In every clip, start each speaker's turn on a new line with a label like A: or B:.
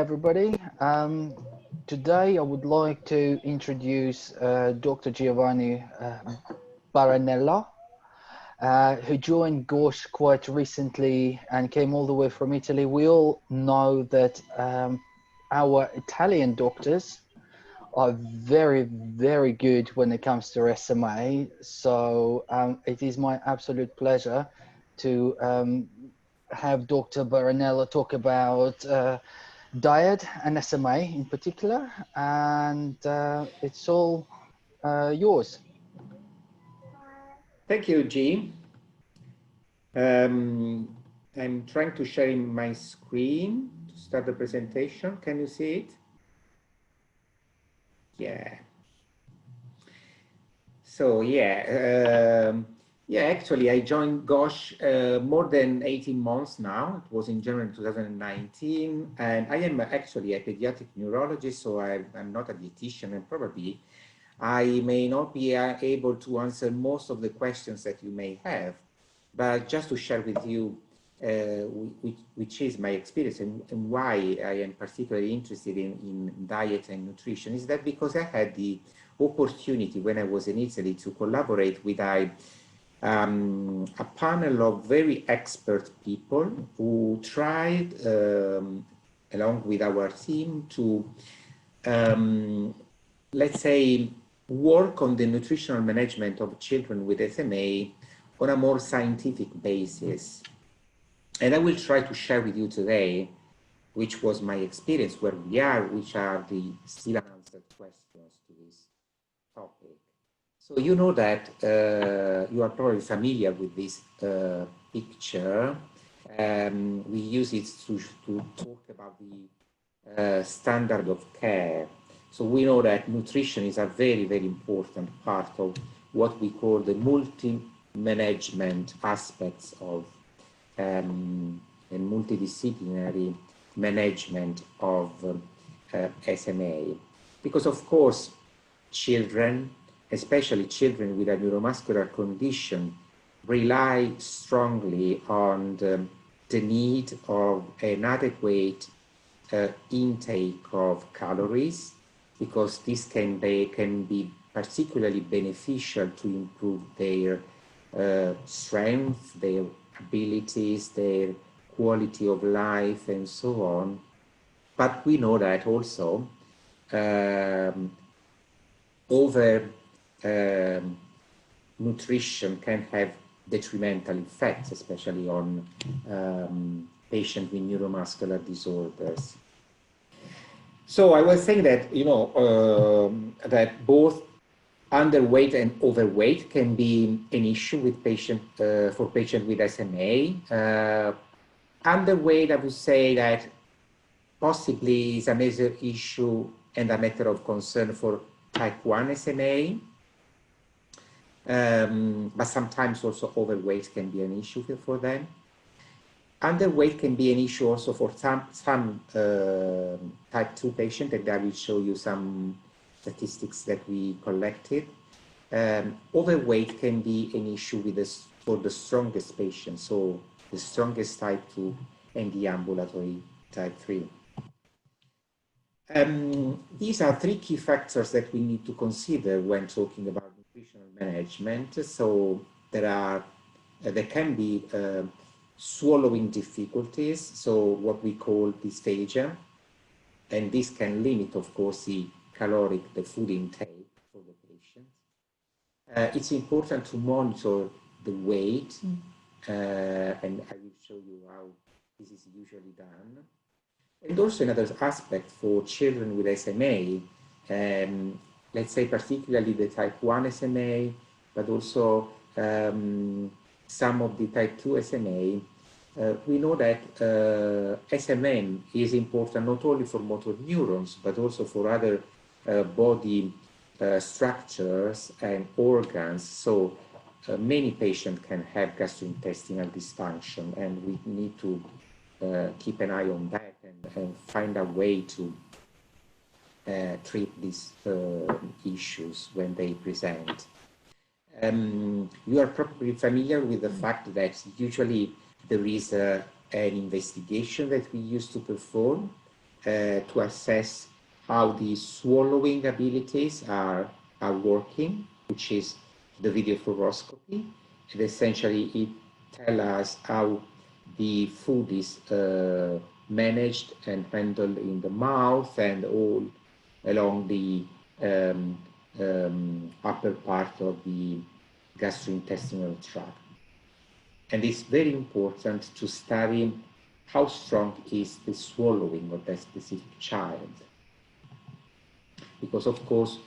A: everybody. Today I would like to introduce Dr. Giovanni Baranella, who joined GOSH quite recently and came all the way from Italy. We all know that our Italian doctors are very, very good when it comes to SMA. So it is my absolute pleasure to have Dr. Baranella talk about diet and SMA in particular, and it's all yours.
B: Thank you, G. I'm trying to share my screen to start the presentation. Can you see it? Yeah. So actually I joined GOSH more than 18 months now. It was in January 2019, and I am actually a pediatric neurologist, so I'm not a dietitian, and probably I may not be able to answer most of the questions that you may have, but just to share with you which is my experience and why I am particularly interested in diet and nutrition is that because I had the opportunity when I was in Italy to collaborate with a panel of very expert people who tried, along with our team, to, let's say, work on the nutritional management of children with SMA on a more scientific basis. And I will try to share with you today which was my experience, where we are, which are the still unanswered questions to this topic. So you know that you are probably familiar with this picture. We use it to talk about the standard of care. So we know that nutrition is a very, very important part of what we call the multi-management aspects of and multidisciplinary management of SMA. Because of course, children, especially children with a neuromuscular condition, rely strongly on the need of an adequate intake of calories, because this can be particularly beneficial to improve their strength, their abilities, their quality of life, and so on. But we know that also nutrition can have detrimental effects, especially on patients with neuromuscular disorders. So I was saying that, you know, that both underweight and overweight can be an issue with for patients with SMA. Underweight, I would say that possibly is a major issue and a matter of concern for type 1 SMA. But sometimes also overweight can be an issue for them. Underweight can be an issue also for some type 2 patients, and I will show you some statistics that we collected. Overweight can be an issue for the strongest patients, so the strongest type 2 and the ambulatory type 3. These are three key factors that we need to consider when talking about nutritional management. So there can be swallowing difficulties, so what we call dysphagia, and this can limit, of course, the food intake for the patient. It's important to monitor the weight, and I will show you how this is usually done. And also another aspect for children with SMA, let's say particularly the type 1 SMA, but also some of the type 2 SMA, we know that SMN is important not only for motor neurons, but also for other body structures and organs. So many patients can have gastrointestinal dysfunction, and we need to keep an eye on that and find a way to treat these issues when they present. You are probably familiar with the fact that usually there is an investigation that we used to perform to assess how the swallowing abilities are working, which is the video fluoroscopy. And essentially, it tells us how the food is managed and handled in the mouth and all along the upper part of the gastrointestinal tract. And it's very important to study how strong is the swallowing of that specific child. Because of course,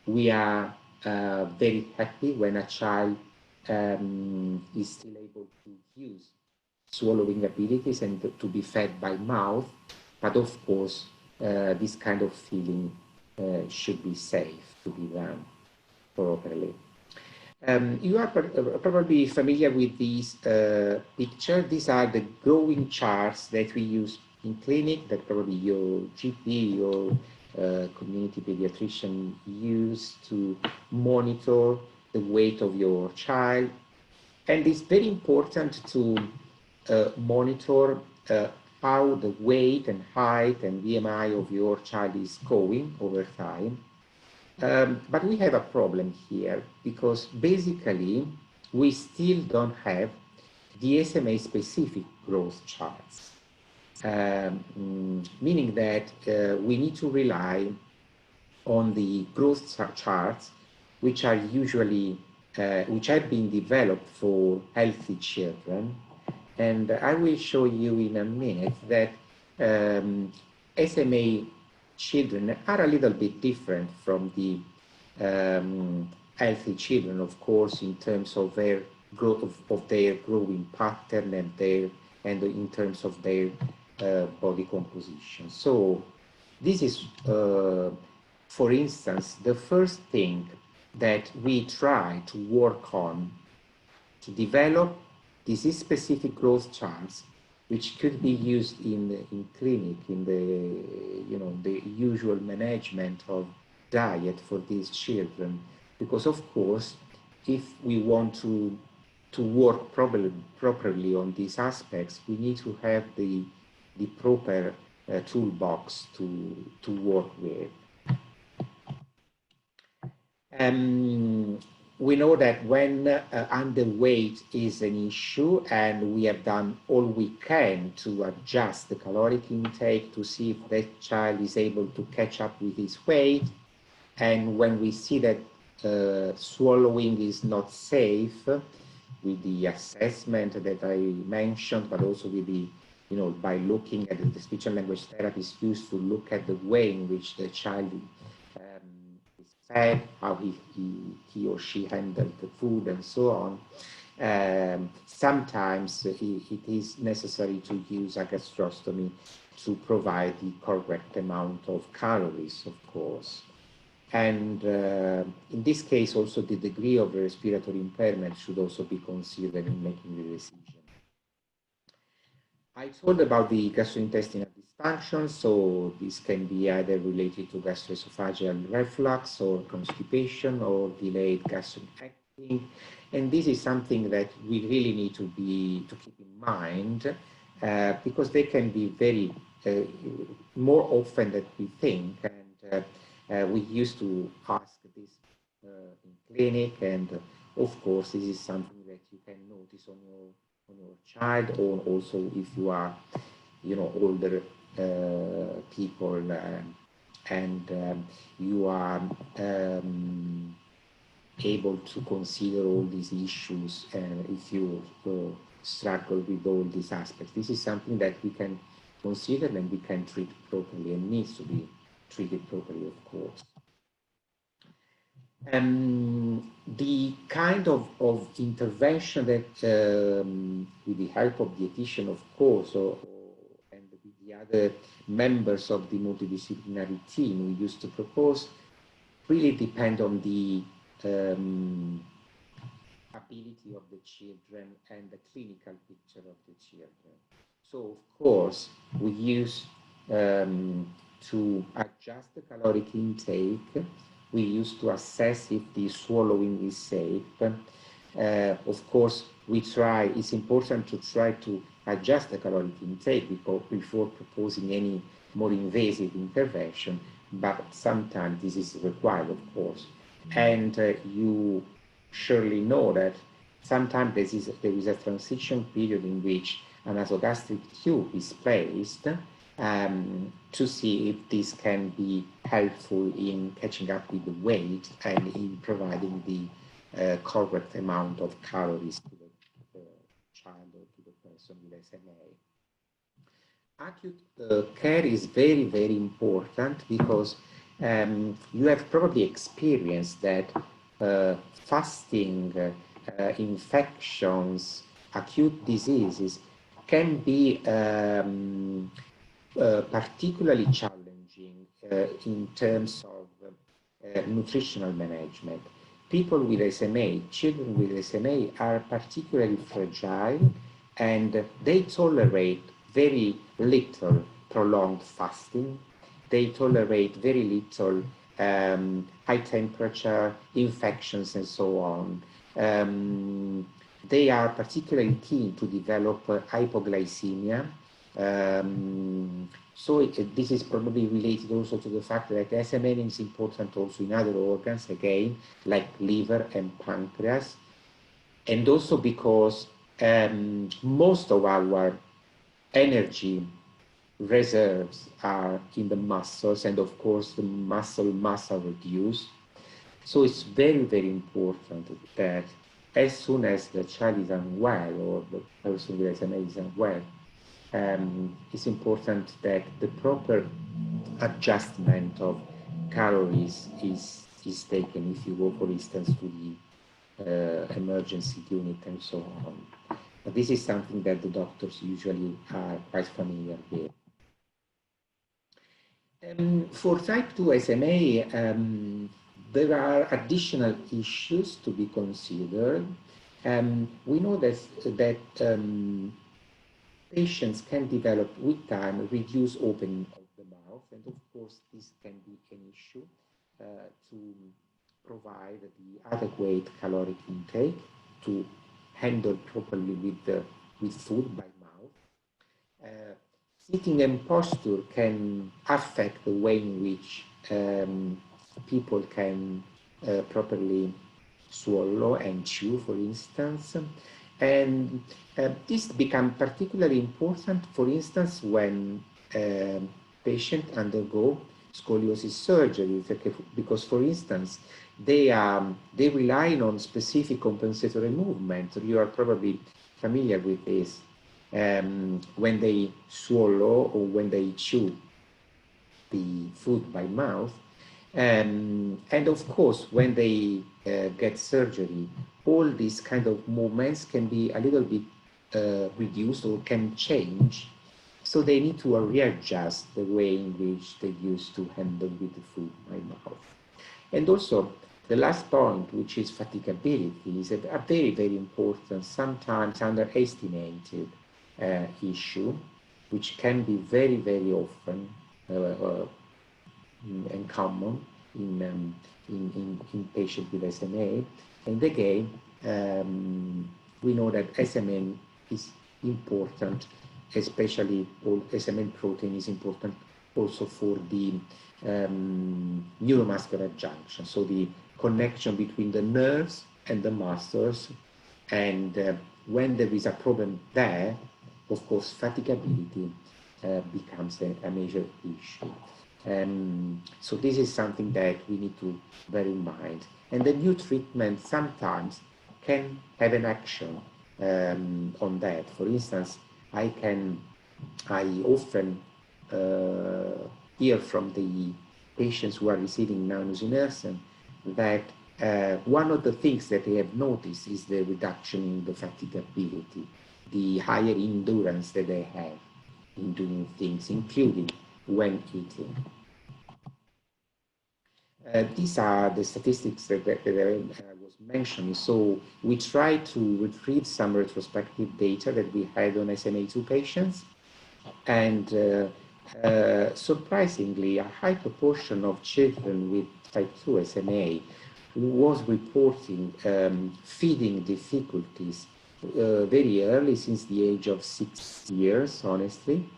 B: we are very happy when a child is still able to use swallowing abilities and to be fed by mouth. But of course, this kind of feeding should be safe to be done properly. You are probably familiar with this picture. These are the growing charts that we use in clinic that probably your GP or community pediatrician use to monitor the weight of your child. And it's very important to monitor how the weight and height and BMI of your child is going over time. But we have a problem here because basically we still don't have the SMA specific growth charts, meaning that we need to rely on the growth charts, which are usually, which have been developed for healthy children. And I will show you in a minute that SMA children are a little bit different from the healthy children, of course, in terms of their growth, of their growing pattern and in terms of their body composition. So this is, for instance, the first thing that we try to work on to develop disease-specific growth charts, which could be used in clinic, in the usual management of diet for these children. Because of course, if we want to work properly on these aspects, we need to have the proper toolbox to work with. We know that when underweight is an issue, and we have done all we can to adjust the caloric intake to see if that child is able to catch up with his weight, and when we see that swallowing is not safe, with the assessment that I mentioned, but also with the, by looking at the speech and language therapists used to look at the way in which the child fed, how he or she handled the food and so on. Sometimes it is necessary to use a gastrostomy to provide the correct amount of calories, of course. And in this case, also the degree of respiratory impairment should also be considered in making the decision. I told about the gastrointestinal dysfunction, so this can be either related to gastroesophageal reflux or constipation or delayed gastric emptying, and this is something that we really need to keep in mind because they can be very more often than we think, and we used to ask this in clinic, and of course this is something that you can notice on your child, or also if you are, older people, and you are able to consider all these issues, and if you struggle with all these aspects, this is something that we can consider and we can treat properly, and needs to be treated properly, of course. The kind of intervention that, with the help of dietitian, of course, and with the other members of the multidisciplinary team we used to propose, really depend on the ability of the children and the clinical picture of the children. So, of course, we use to adjust the caloric intake. We used to assess if the swallowing is safe. Of course, it's important to try to adjust the caloric intake before proposing any more invasive intervention, but sometimes this is required, of course. And you surely know that sometimes there is a transition period in which a nasogastric tube is placed to see if this can be helpful in catching up with the weight and in providing the correct amount of calories to the child or to the person with SMA. Acute care is very, very important because you have probably experienced that fasting, infections, acute diseases can be particularly challenging in terms of nutritional management. People with SMA, children with SMA, are particularly fragile and they tolerate very little prolonged fasting. They tolerate very little high temperature, infections, and so on. They are particularly keen to develop hypoglycemia. So this is probably related also to the fact that SMA is important also in other organs, again, like liver and pancreas. And also because most of our energy reserves are in the muscles, and of course the muscle mass are reduced. So it's very, very important that as soon as the child is unwell or the person with SMA is unwell, it's important that the proper adjustment of calories is taken if you go, for instance, to the emergency unit and so on. But this is something that the doctors usually are quite familiar with. For type 2 SMA, there are additional issues to be considered. We know that patients can develop with time reduced opening of the mouth, and of course this can be an issue to provide the adequate caloric intake to handle properly with food by mouth. Sitting and posture can affect the way in which people can properly swallow and chew, for instance. And this becomes particularly important, for instance, when patients undergo scoliosis surgery, because, for instance, they rely on specific compensatory movement. You are probably familiar with this. When they swallow or when they chew the food by mouth. And of course, when they get surgery, all these kind of movements can be a little bit reduced or can change. So they need to readjust the way in which they used to handle with the food by mouth. And also, the last point, which is fatigability, is a very, very important, sometimes underestimated issue, which can be very, very often and common in patients with SMA. And again, we know that SMN is important, especially SMN protein is important also for the neuromuscular junction, so the connection between the nerves and the muscles. And when there is a problem there, of course, fatigability becomes a major issue. So this is something that we need to bear in mind. And the new treatment sometimes can have an action on that. For instance, I often hear from the patients who are receiving nusinersen that one of the things that they have noticed is the reduction in the fatigability, the higher endurance that they have in doing things, including when eating. These are the statistics that I was mentioning. So we tried to retrieve some retrospective data that we had on SMA2 patients. And surprisingly, a high proportion of children with type 2 SMA was reporting feeding difficulties very early, since the age of 6 years, honestly.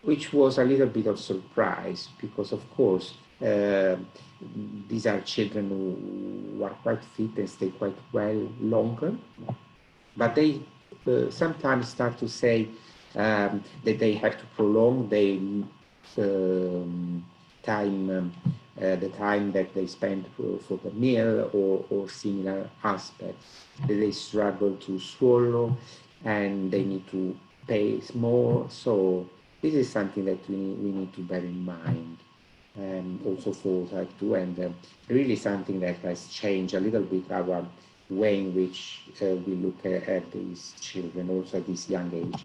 B: which was a little bit of surprise because, of course, these are children who are quite fit and stay quite well longer, but they sometimes start to say that they have to prolong their time, the time that they spend for the meal or similar aspects, that they struggle to swallow and they need to pace more. So this is something that we need to bear in mind, and also for type 2, and really something that has changed a little bit our way in which we look at these children, also at these young ages.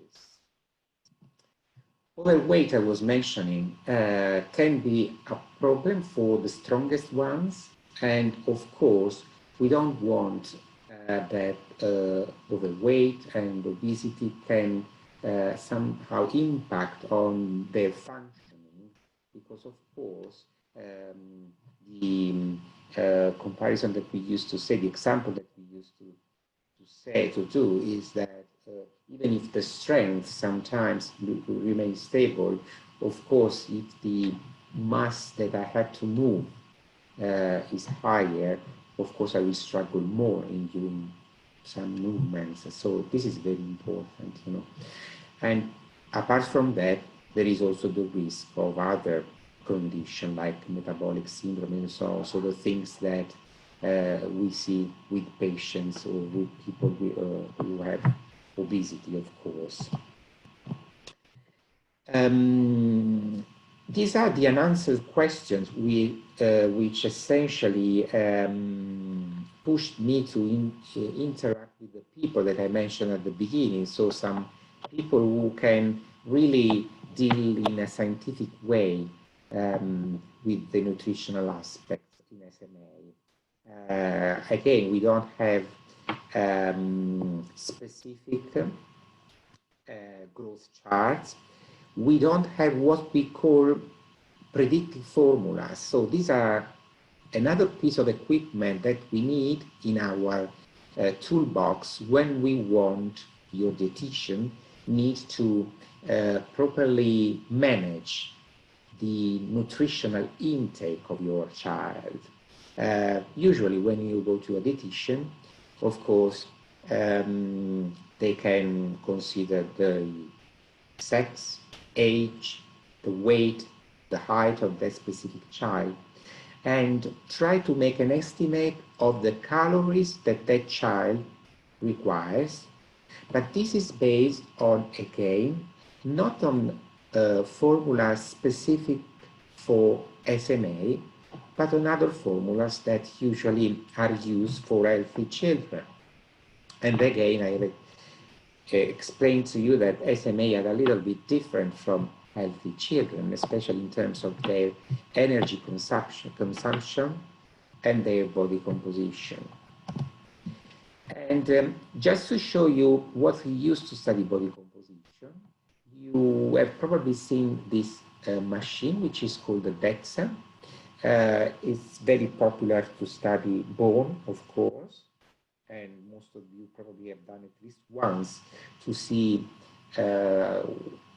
B: Overweight, I was mentioning, can be a problem for the strongest ones, and of course, we don't want that overweight and obesity can somehow impact on their functioning, because of course, the comparison that we used to say, the example that we used to do is that even if the strength sometimes remains stable, of course, if the mass that I have to move is higher, of course, I will struggle more in doing some movements. So this is very important, you know. And apart from that, there is also the risk of other conditions like metabolic syndrome and so on. So the things that we see with patients or with people who have obesity, of course. These are the unanswered questions which essentially pushed me to interact with the people that I mentioned at the beginning. So some people who can really deal in a scientific way with the nutritional aspects in SMA. Again, we don't have specific growth charts. We don't have what we call predictive formulas. So these are another piece of equipment that we need in our toolbox when we want your dietitian needs to properly manage the nutritional intake of your child. Usually when you go to a dietitian, of course, they can consider the sex, age, the weight, the height of that specific child, and try to make an estimate of the calories that that child requires. But this is based on, again, not on formulas specific for SMA, but on other formulas that usually are used for healthy children. And again, I explained to you that SMA are a little bit different from healthy children, especially in terms of their energy consumption and their body composition. And just to show you what we use to study body composition, you have probably seen this machine, which is called the DEXA. It's very popular to study bone, of course, and most of you probably have done at least once to see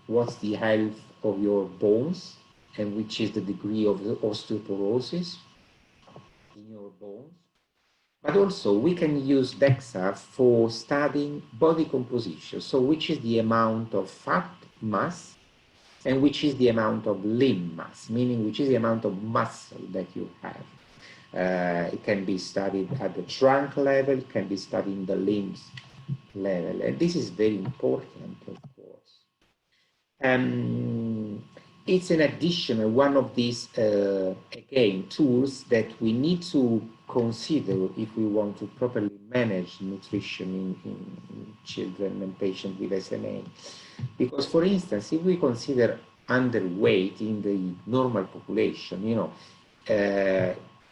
B: what's the health of your bones and which is the degree of the osteoporosis in your bones. But also we can use DEXA for studying body composition. So which is the amount of fat mass and which is the amount of lean mass, meaning which is the amount of muscle that you have. It can be studied at the trunk level, it can be studied in the limbs level, and this is very important, of course. It's an additional one of these, again, tools that we need to consider if we want to properly manage nutrition in children and patients with SMA. Because, for instance, if we consider underweight in the normal population, you know,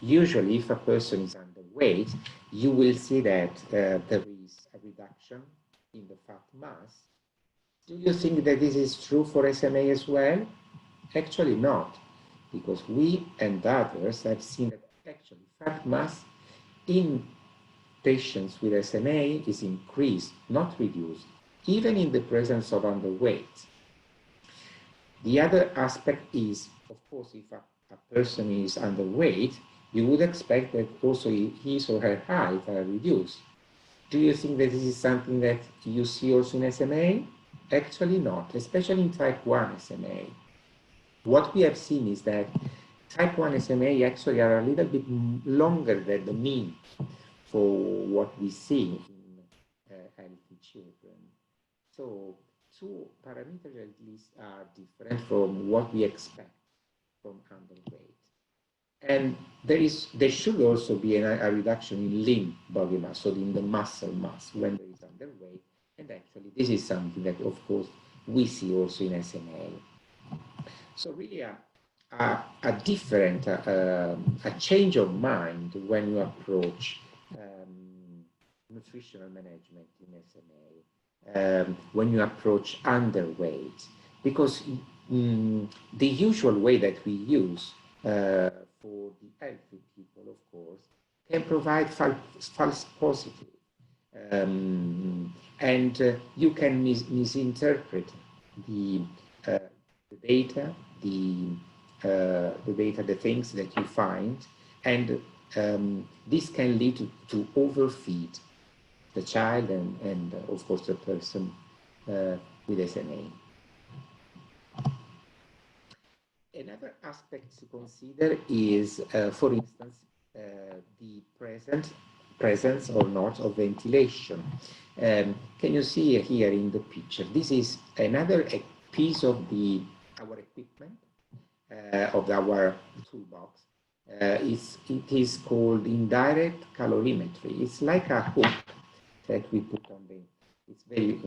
B: usually if a person is underweight, you will see that there is a reduction in the fat mass. Do you think that this is true for SMA as well? Actually not, because we and others have seen that actually fat mass in patients with SMA is increased, not reduced, even in the presence of underweight. The other aspect is, of course, if a person is underweight, you would expect that also his or her height are reduced. Do you think that this is something that you see also in SMA? Actually not, especially in type 1 SMA. What we have seen is that type 1 SMA actually are a little bit longer than the mean for what we see in healthy children. So two parameters at least are different from what we expect from underweight. And there should also be a reduction in lean body mass, so in the muscle mass when there is underweight. And actually, this is something that, of course, we see also in SMA. So really a different, a change of mind when you approach nutritional management in SMA, when you approach underweight, because the usual way that we use for the healthy people, of course, can provide false positive. And you can misinterpret the data, the things that you find, and this can lead to overfeed the child and of course, the person with SMA. Another aspect to consider is, for instance, the presence or not of ventilation. Can you see here in the picture? This is another piece of our equipment, of our toolbox. It is called indirect calorimetry. It's like a hook that we put on the. It's very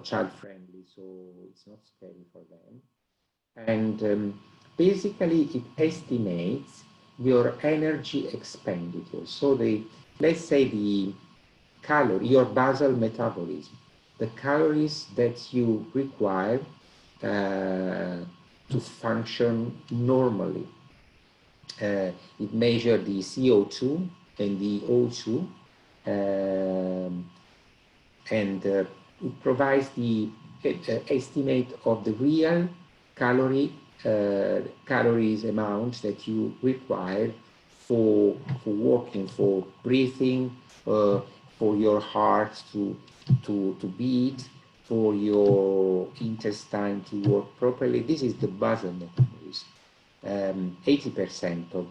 B: child friendly, so it's not scary for them. And basically, it estimates your energy expenditure. So let's say your basal metabolism, the calories that you require to function normally. It measures the CO2 and the O2, and it provides the estimate of the real calories amount that you require for walking, for breathing, for your heart to beat, for your intestine to work properly. This is the basal metabolism. 80% of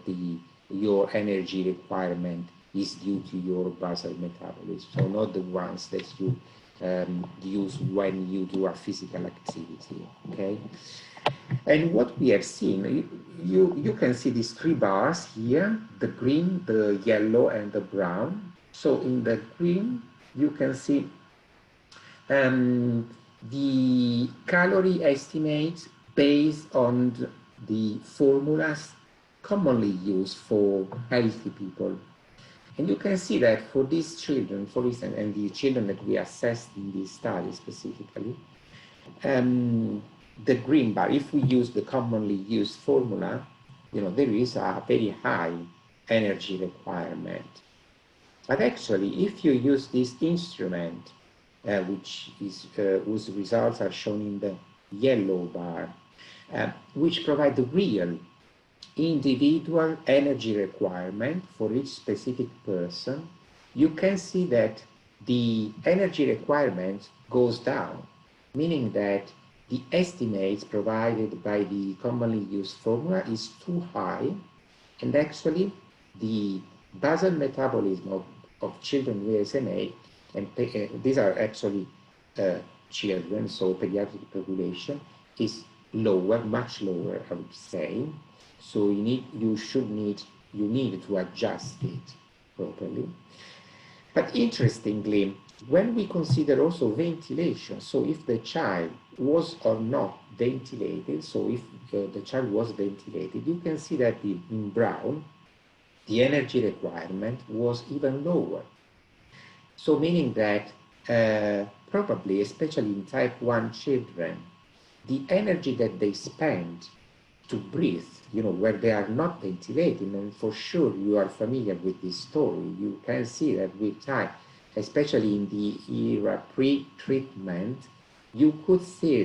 B: your energy requirement is due to your basal metabolism, so not the ones that you use when you do a physical activity. Okay. And what we have seen, you can see these three bars here, the green, the yellow, and the brown. So in the green, you can see the calorie estimates based on the formulas commonly used for healthy people. And you can see that for these children, for instance, and the children that we assessed in this study specifically, the green bar, if we use the commonly used formula, there is a very high energy requirement. But actually, if you use this instrument, whose results are shown in the yellow bar, which provide the real individual energy requirement for each specific person, you can see that the energy requirement goes down, meaning that the estimates provided by the commonly used formula is too high, and actually the basal metabolism of children with SMA, and these are actually children, so pediatric population, is lower, much lower, I would say. So you need to adjust it properly. But interestingly, when we consider also ventilation, so if the child was or not ventilated, so if the child was ventilated, you can see that in brown, the energy requirement was even lower. So meaning that probably, especially in type 1 children, the energy that they spend to breathe, where they are not ventilated, and for sure you are familiar with this story, you can see that with time, especially in the era pre-treatment, you could see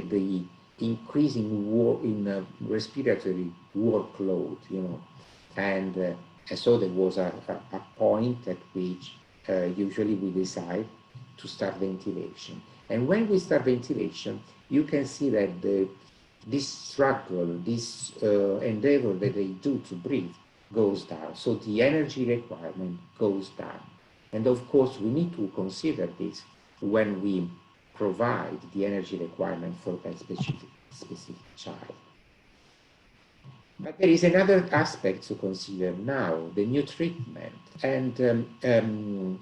B: increasing respiratory workload, you know, and so there was a point at which usually we decide to start ventilation. And when we start ventilation, you can see that this struggle, this endeavor that they do to breathe goes down. So the energy requirement goes down. And of course, we need to consider this when we provide the energy requirement for that specific child. But there is another aspect to consider now, the new treatment. And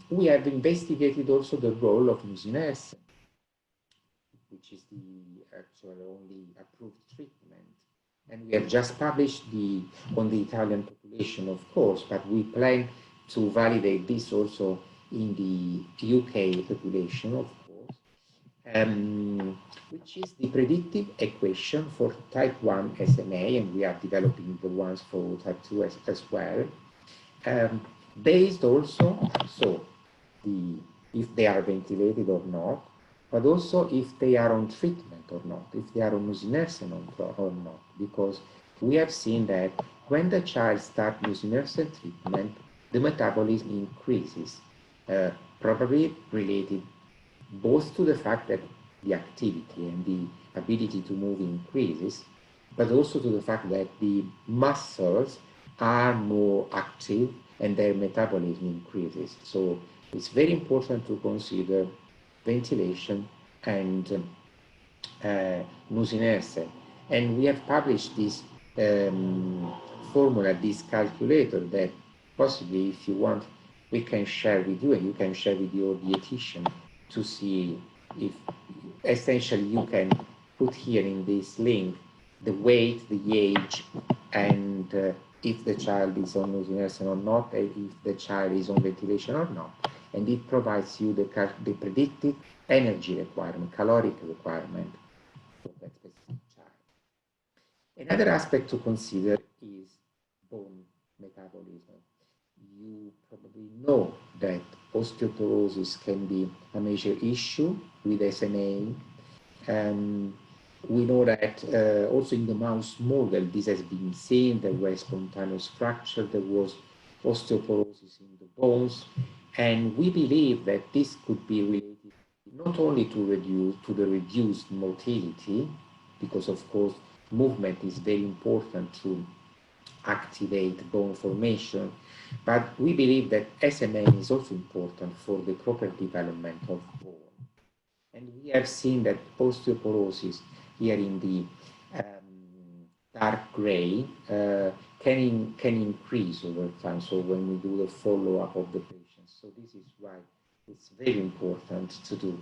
B: we have investigated also the role of nusinersen, which is the actual only approved treatment. And we have just published on the Italian population, of course, but we plan to validate this also in the UK population, of course, which is the predictive equation for type 1 SMA, and we are developing the ones for type 2 as well, based also, so if they are ventilated or not, but also if they are on treatment or not, if they are on nusinersen or not, because we have seen that when the child starts nusinersen treatment, the metabolism increases, probably related both to the fact that the activity and the ability to move increases, but also to the fact that the muscles are more active and their metabolism increases. So it's very important to consider ventilation and nusinersen. And we have published this formula, this calculator that possibly, if you want, we can share with you, and you can share with your dietitian to see if essentially you can put here in this link the weight, the age, and if the child is on nusinersen or not, and if the child is on ventilation or not. And it provides you the predicted energy requirement, caloric requirement for that specific child. Another aspect to consider is bone metabolism. You probably know that osteoporosis can be a major issue with SMA. We know that also in the mouse model, this has been seen. There was spontaneous fracture, there was osteoporosis in the bones, and we believe that this could be related not only to the reduced motility, because of course movement is very important to activate bone formation, but we believe that SMA is also important for the proper development of bone. And we have seen that osteoporosis here in the dark gray can increase over time. So when we do the follow-up of the patients, so this is why it's very important to do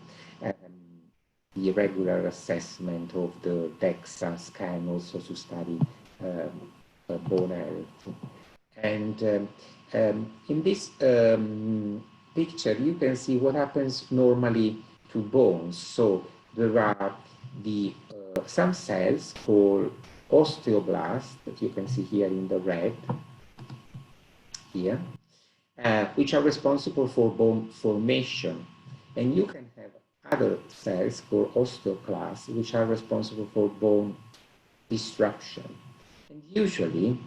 B: the regular assessment of the DEXA scan, also to study bone health. And in this picture, you can see what happens normally to bones. So there are some cells called osteoblasts that you can see here in the red here, which are responsible for bone formation. And you can have other cells called osteoclasts, which are responsible for bone disruption. And usually,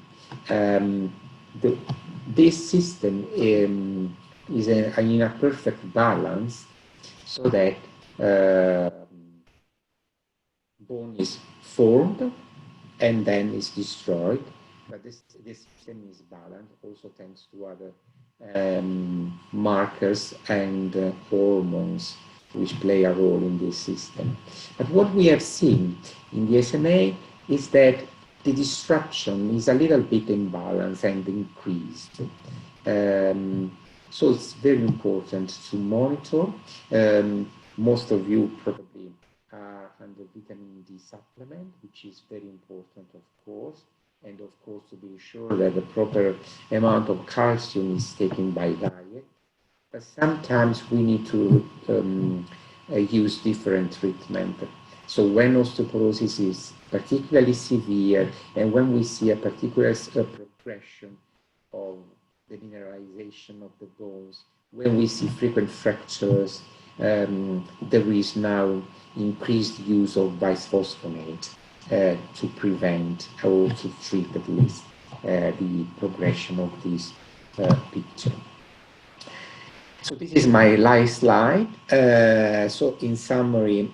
B: this system is in a perfect balance, so that bone is formed and then is destroyed, but this system is balanced also thanks to other markers and hormones which play a role in this system. But what we have seen in the SMA is that the disruption is a little bit imbalanced and increased. So it's very important to monitor. Most of you probably are under vitamin D supplement, which is very important, of course, and of course to be sure that the proper amount of calcium is taken by diet. But sometimes we need to use different treatment. So when osteoporosis is particularly severe, and when we see a particular progression of the mineralization of the bones, when we see frequent fractures, there is now increased use of bisphosphonate to prevent or to treat at least the progression of this picture. So this is my last slide. So in summary,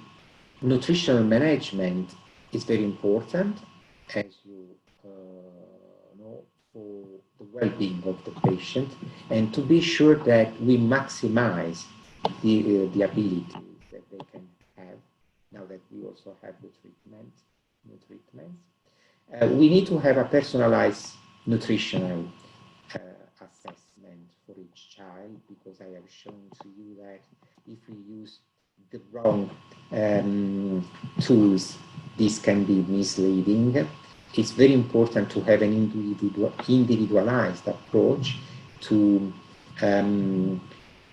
B: nutritional management is very important, as you know, for the well-being of the patient, and to be sure that we maximize the abilities that they can have now that we also have the new treatments. We need to have a personalized nutritional assessment for each child, because I have shown to you that if we use the wrong tools, this can be misleading. It's very important to have an individualized approach to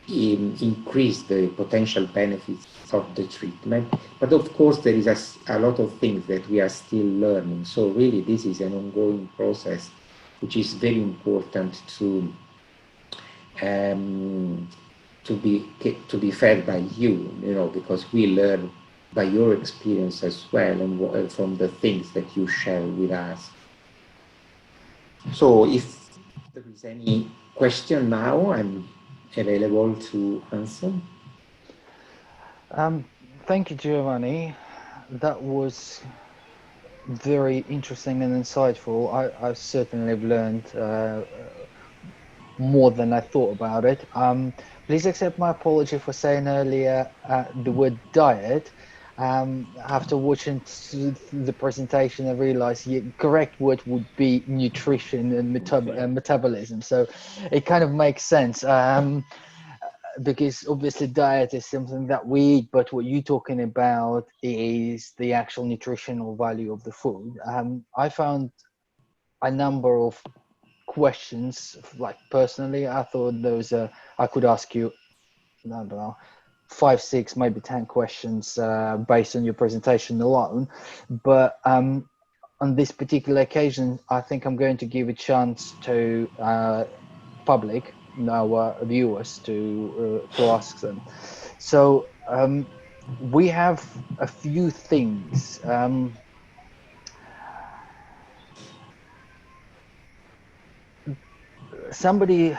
B: increase the potential benefits of the treatment. But of course, there is a lot of things that we are still learning. So really, this is an ongoing process, which is very important to be fed by you, because we learn by your experience as well, and from the things that you share with us. So if there is any question now, I'm available to answer.
A: Thank you, Giovanni. That was very interesting and insightful. I certainly have learned more than I thought about it. Please accept my apology for saying earlier the word diet. After watching the presentation, I realized the correct word would be nutrition and metabolism. So it kind of makes sense. Because obviously diet is something that we eat, but what you're talking about is the actual nutritional value of the food. I found a number of questions, like personally, I thought I could ask you, I don't know, 5, 6, maybe 10 questions based on your presentation alone. But on this particular occasion, I think I'm going to give a chance to public, our viewers, to ask them. So we have a few things. Somebody,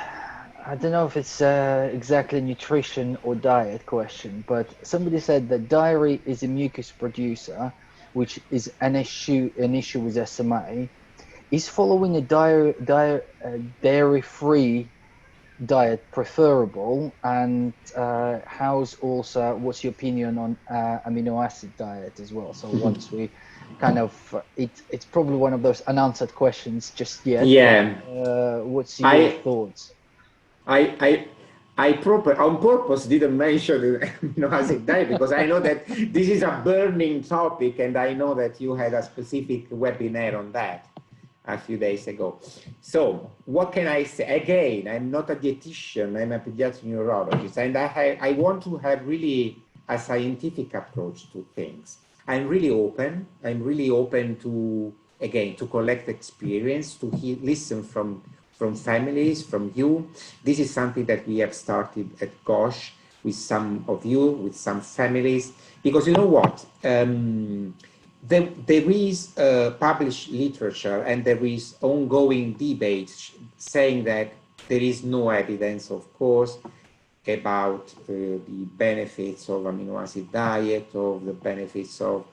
A: I don't know if it's exactly nutrition or diet question, but somebody said that dairy is a mucus producer, which is an issue with SMA. Is following a dairy-free diet preferable? And what's your opinion on amino acid diet as well? So once we kind of, it's probably one of those unanswered questions just yet.
B: Yeah.
A: But, what's your thoughts?
B: I on purpose didn't mention the amino acid diet, because I know that this is a burning topic, and I know that you had a specific webinar on that a few days ago. So what can I say? Again, I'm not a dietitian, I'm a pediatric neurologist, and I want to have really a scientific approach to things. I'm really open to, again, to collect experience, to listen from families, from you. This is something that we have started at GOSH with some of you, with some families, because you know what? There is published literature, and there is ongoing debate saying that there is no evidence, of course, about the benefits of amino acid diet, of the benefits of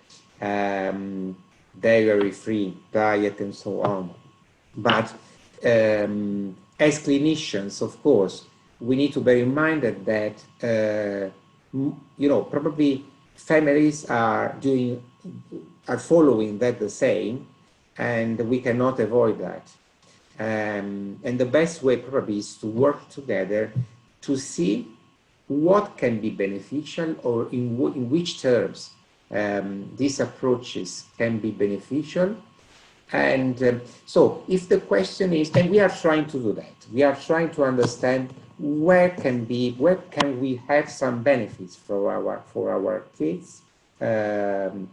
B: dairy-free diet, and so on. But as clinicians, of course, we need to bear in mind that probably families are following that the same, and we cannot avoid that. And the best way probably is to work together to see what can be beneficial, or in which terms these approaches can be beneficial. And so if the question is, and we are trying to do that, we are trying to understand where can we have some benefits for our kids, and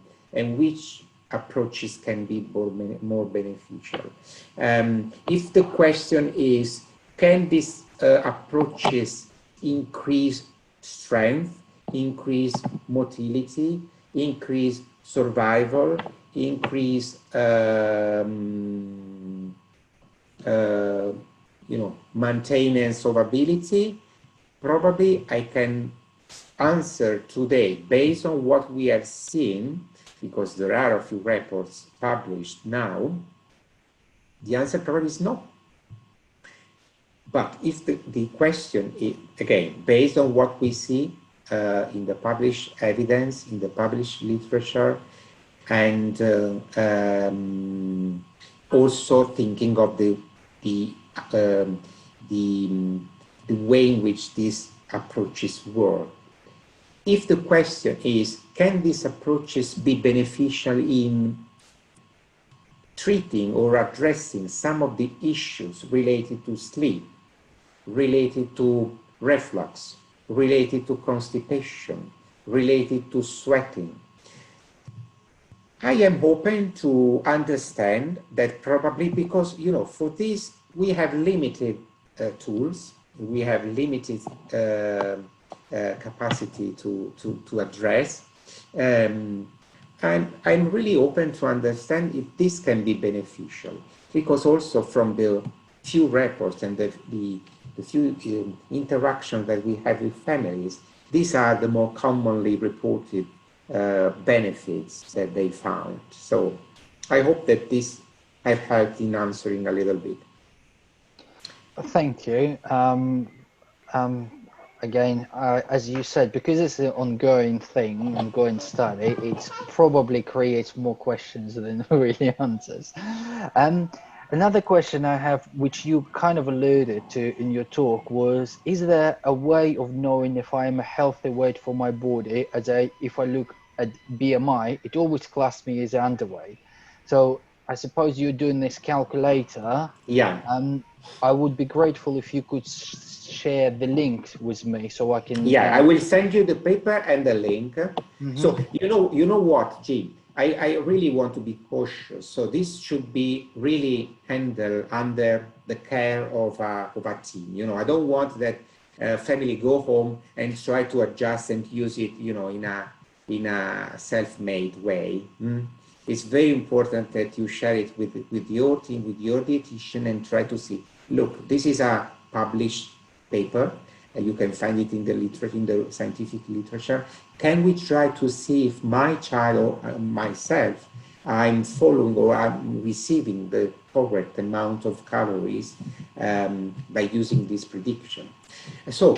B: which approaches can be more beneficial. If the question is, can these approaches increase strength? increase motility, increase survival, increase maintenance of ability. Probably I can answer today based on what we have seen, because there are a few reports published now. The answer probably is no. But if the question is, again, based on what we see in the published evidence, in the published literature, and also thinking of the way in which these approaches work. If the question is, can these approaches be beneficial in treating or addressing some of the issues related to sleep, related to reflux, related to constipation, related to sweating, I am open to understand that probably because, for this, we have limited tools, we have limited capacity to address. And I'm really open to understand if this can be beneficial, because also from the few reports and the few interactions that we have with families, these are the more commonly reported benefits that they found. So I hope that this have helped in answering a little bit.
A: Thank you. Again, as you said, because it's an ongoing thing, ongoing study, it probably creates more questions than really answers. Another question I have, which you kind of alluded to in your talk, was, is there a way of knowing if I am a healthy weight for my body? If I look at BMI, it always classed me as underweight. So I suppose you're doing this calculator.
B: Yeah.
A: I would be grateful if you could share the link with me so I can.
B: Yeah, I will send you the paper and the link. Mm-hmm. So you know what, Jim? I really want to be cautious. So this should be really handled under the care of a team. I don't want that family go home and try to adjust and use it, in a self-made way. It's very important that you share it with your team, with your dietitian, and try to see, look, this is a published paper, and you can find it in the literature, in the scientific literature. Can we try to see if my child or myself, I'm following or I'm receiving the correct amount of calories by using this prediction? So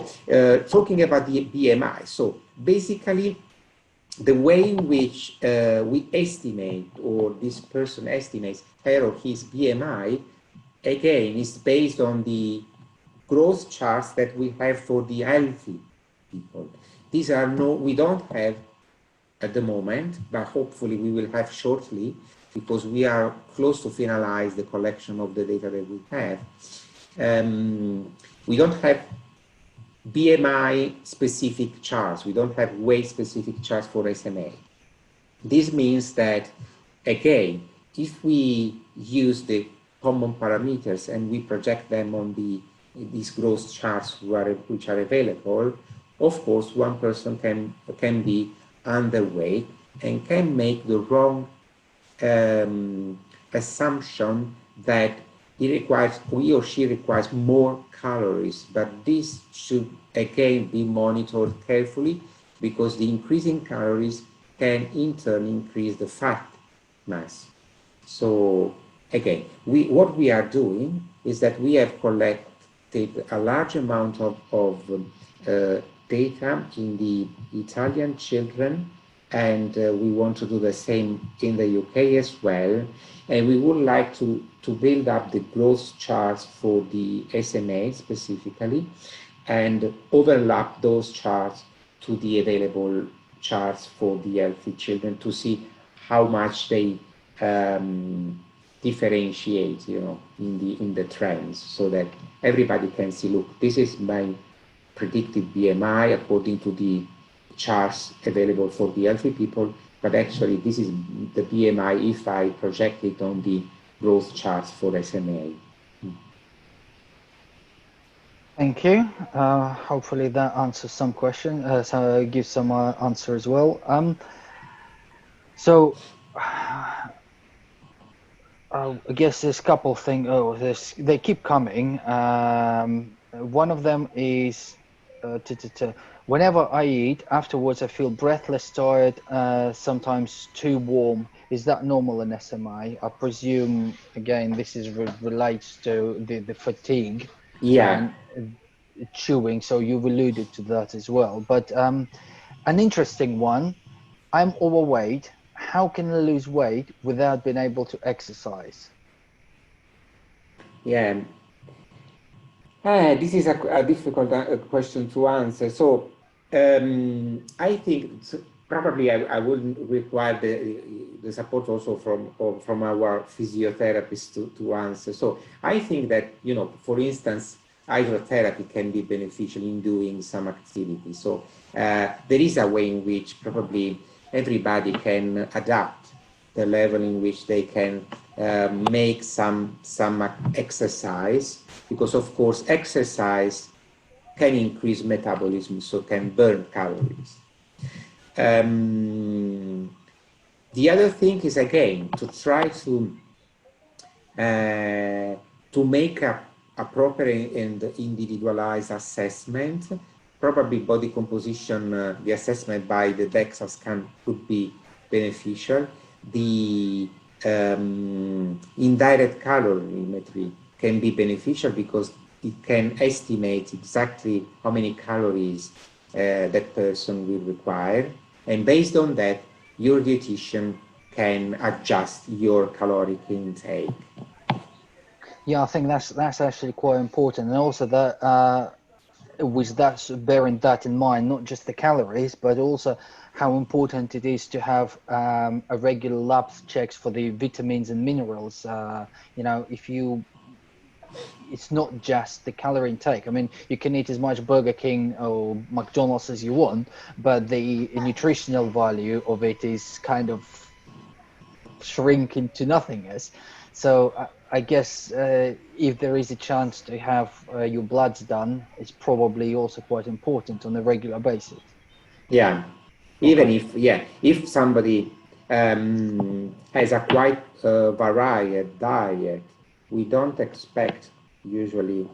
B: talking about the BMI, so basically the way in which we estimate, or this person estimates her or his BMI, again, is based on the growth charts that we have for the healthy people. These are we don't have at the moment, but hopefully we will have shortly, because we are close to finalize the collection of the data that we have. We don't have BMI specific charts. We don't have weight specific charts for SMA. This means that, again, if we use the common parameters and we project them on these growth charts which are available, of course, one person can be underweight and can make the wrong assumption that he or she requires more calories. But this should again be monitored carefully, because the increasing calories can in turn increase the fat mass. So again, what we are doing is that we have collected a large amount of data in the Italian children, and we want to do the same in the UK as well. And we would like to build up the growth charts for the SMA specifically, and overlap those charts to the available charts for the healthy children to see how much they differentiate, in the trends, so that everybody can see, look, this is my predicted BMI according to the charts available for the healthy people, but actually this is the BMI if I project it on the growth charts for SMA.
A: Thank you. Hopefully that answers some question, so gives some answer as well. So I guess there's a couple things. Oh, they keep coming. One of them is whenever I eat, afterwards I feel breathless, tired, sometimes too warm. Is that normal in SMA? I presume, again, this is relates to the fatigue
B: Yeah,
A: and chewing, so you've alluded to that as well. But an interesting one, I'm overweight. How can I lose weight without being able to exercise?
B: yeah. This is a difficult question to answer. So I think probably I wouldn't require the support also from our physiotherapist to answer. So I think that, for instance, hydrotherapy can be beneficial in doing some activity. So there is a way in which probably everybody can adapt the level in which they can make some exercise, because of course exercise can increase metabolism, so can burn calories. The other thing is, again, to try to make a proper and individualized assessment. Probably body composition, the assessment by the DEXA scan could be beneficial. The indirect calorimetry can be beneficial because it can estimate exactly how many calories that person will require. And based on that, your dietitian can adjust your caloric intake.
A: Yeah, I think that's actually quite important, and also that with that bearing that in mind, not just the calories, but also how important it is to have a regular lab checks for the vitamins and minerals. If you it's not just the calorie intake. I mean, you can eat as much Burger King or McDonald's as you want, but the nutritional value of it is kind of shrinking to nothingness. So I guess if there is a chance to have your bloods done, it's probably also quite important on a regular basis.
B: Yeah, even
A: Okay.
B: if somebody has a quite varied diet, we don't expect usually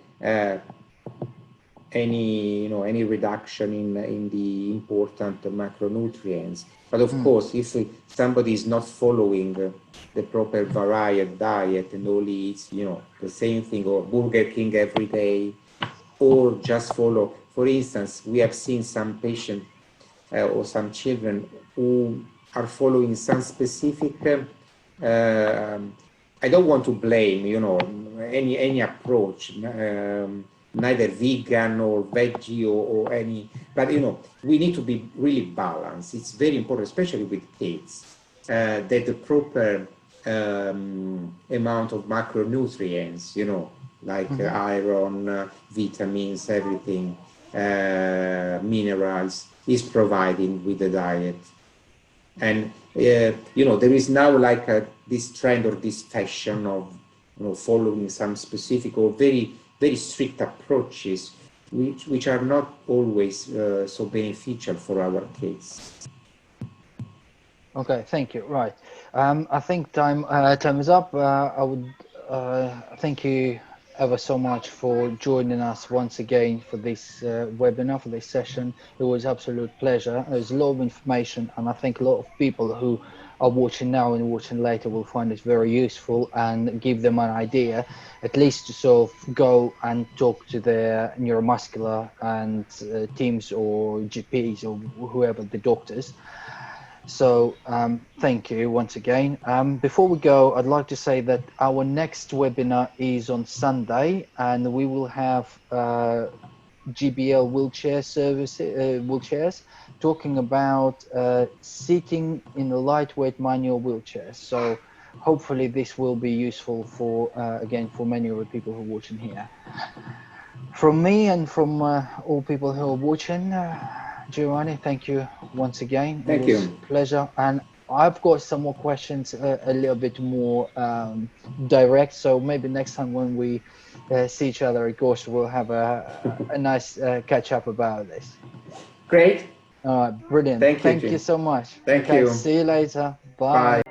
B: any reduction in the important macronutrients. But of
A: Mm.
B: course, if somebody is not following the proper varied diet and only eats the same thing, or Burger King every day, or just follow, for instance, we have seen some patients or some children who are following some specific I don't want to blame any approach, neither vegan or veggie or any, but we need to be really balanced. It's very important, especially with kids, that the proper amount of macronutrients, like
A: Hmm.
B: iron, vitamins, everything, minerals, is providing with the diet. And there is now like this trend or this fashion of following some specific or very very strict approaches, which are not always so beneficial for our kids.
A: Okay, thank you. Right. I think time is up. I would thank you ever so much for joining us once again for this webinar, for this session. It was absolute pleasure. There's a lot of information, and I think a lot of people who are watching now and watching later will find this very useful and give them an idea, at least to sort of go and talk to their neuromuscular and teams or GPs or whoever, the doctors. So thank you once again. Before we go, I'd like to say that our next webinar is on Sunday, and we will have GBL wheelchair service, wheelchairs, talking about sitting in a lightweight manual wheelchair. So hopefully this will be useful for, again, for many of the people who are watching here. From me and from all people who are watching, Giovanni, thank you once again. It
B: Thank
A: was
B: you.
A: a pleasure. And I've got some more questions a little bit more direct. So maybe next time when we see each other at Gosh, we'll have a nice catch up about this.
B: Great.
A: All right, brilliant.
B: Thank you,
A: Thank you
B: Jim.
A: so much.
B: Thank
A: Okay,
B: you.
A: see you later.
B: Bye.